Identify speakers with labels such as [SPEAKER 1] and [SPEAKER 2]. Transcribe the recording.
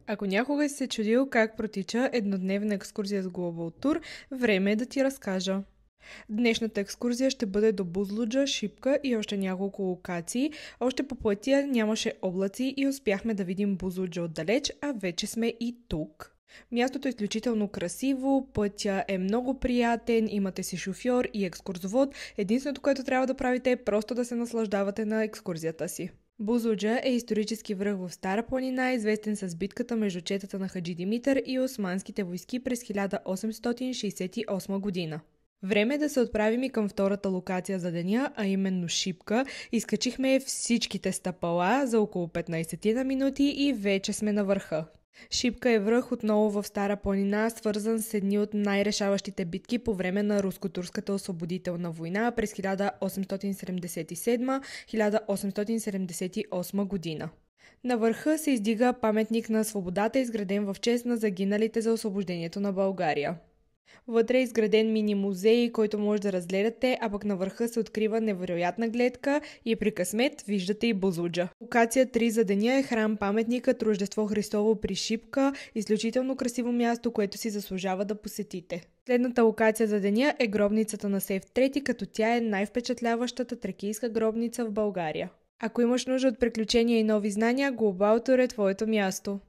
[SPEAKER 1] Ако някога си се чудил как протича еднодневна екскурзия с Global Tour, време е да ти разкажа. Днешната екскурзия ще бъде до Бузлуджа, Шипка и още няколко локации. Още по пътя нямаше облаци и успяхме да видим Бузлуджа отдалеч, а вече сме и тук. Мястото е изключително красиво, пътя е много приятен, имате си шофьор и екскурзовод. Единственото, което трябва да правите е просто да се наслаждавате на екскурзията си. Бузлуджа е исторически връх в Стара планина, известен с битката между четата на Хаджи Димитър и османските войски през 1868 година. Време е да се отправим и към втората локация за деня, а именно Шипка. Изкачихме всичките стъпала за около 15 на минути и вече сме на върха. Шипка е връх отново в Стара планина, свързан с едни от най-решаващите битки по време на руско-турската освободителна война през 1877-1878 година. На върха се издига паметник на свободата, изграден в чест на загиналите за освобождението на България. Вътре е изграден мини-музей, който може да разгледате, а пък на върха се открива невероятна гледка и при късмет виждате и Бузлуджа. Локация 3 за деня е храм-паметникът Рождество Христово при Шипка, изключително красиво място, което си заслужава да посетите. Следната локация за деня е гробницата на Сеф III, като тя е най-впечатляващата тракийска гробница в България. Ако имаш нужда от приключения и нови знания, Global Tour е твоето място.